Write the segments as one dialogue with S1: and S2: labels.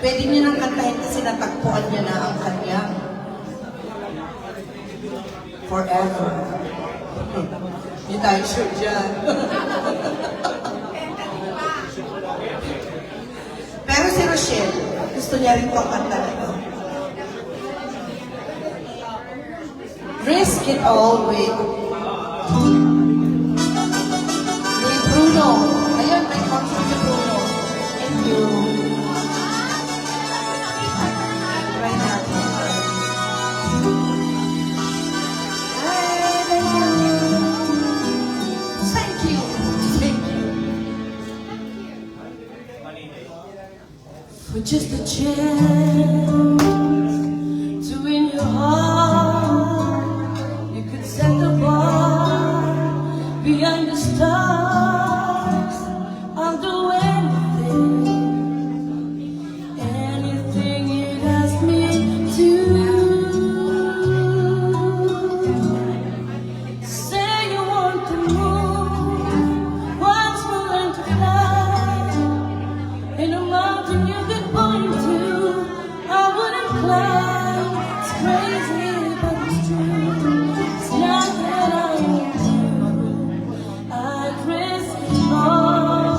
S1: Pwede niya nang kantahin kasi natagpuan niya na ang kanyang forever. Hindi tayo sure dyan. Pero si Rochelle, gusto niya rin itong kanta na ito. Risk It All with Bruno. Ayun, may concert si Bruno. Thank you. Right now. Thank you. Thank you. For just a chance to win your heart, you could set the bar behind the stars. I'll do anything you'd ask me to. Say you want to move, once we learn to fly. In a mountain you could point to, I wouldn't climb. It's crazy, but it's true. It's not that I won't do. I'd risk it all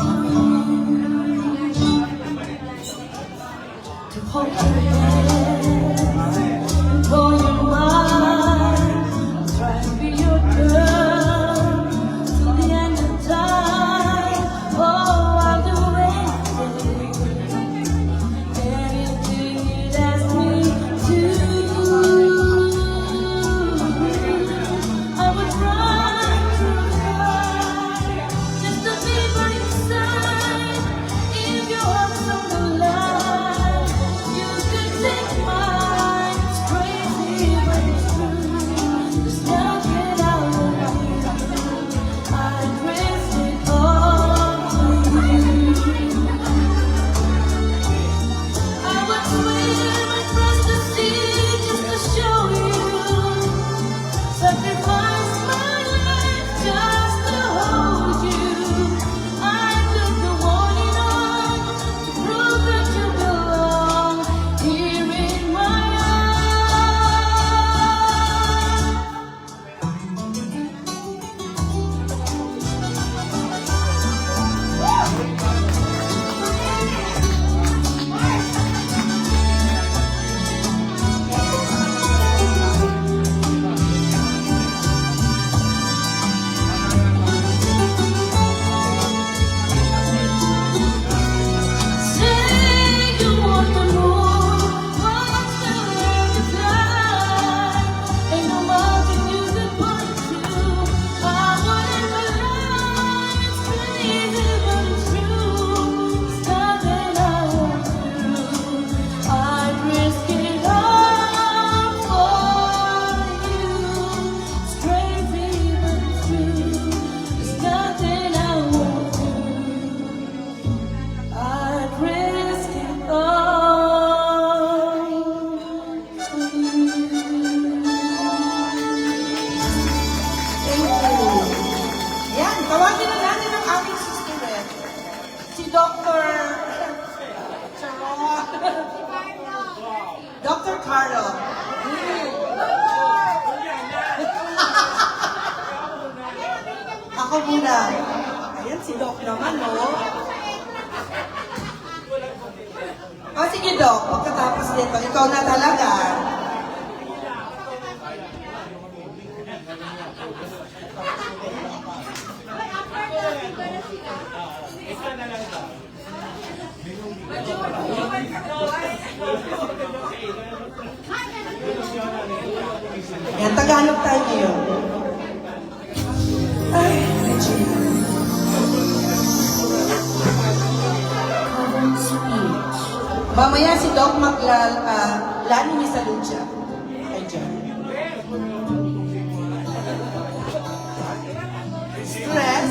S1: to hold your hand and call you mine. I'll try to be your girl till the end of time. Oh, I'll do anything you'd ask me to. I would run through fire just to be by your side. If your heart's on the line, you could take mine. It's crazy, but it's true. There's nothing I won't do. I'd risk it all for you. I would swim across the sea just to show you. Sacrifice my life just to hold you. I took the warning on to prove that you belong here in my Say you want to move, what's the way to fly? Ain't no mountain you could point to, I wouldn't rely. It's crazy, but it's true. It's nothing I won't do. I'd risk it all for you. It's crazy, but it's true. There's nothing I won't do. I'd risk it all for you. Thank you. Yan, tawagin na natin ang aming susunod. Si Dr. Charot. Dr. Carlo. Ako muna. Ayan, si Doc naman, no? O, sige, Doc. Pagkatapos nito, ikaw na talaga. Yan, Tagalog tayo ngayon. Ay, mamaya si Doc lalo ni sa lucha. Ay, dyan. Stress.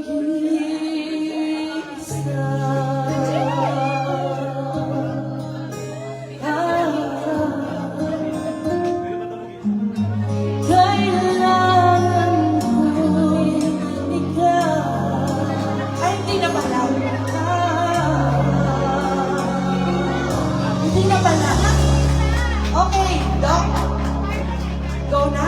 S1: mag-iisa. Kailangan ko ikaw. Ay, hindi na pala. Hindi na pala. Okay, Doc. Go na.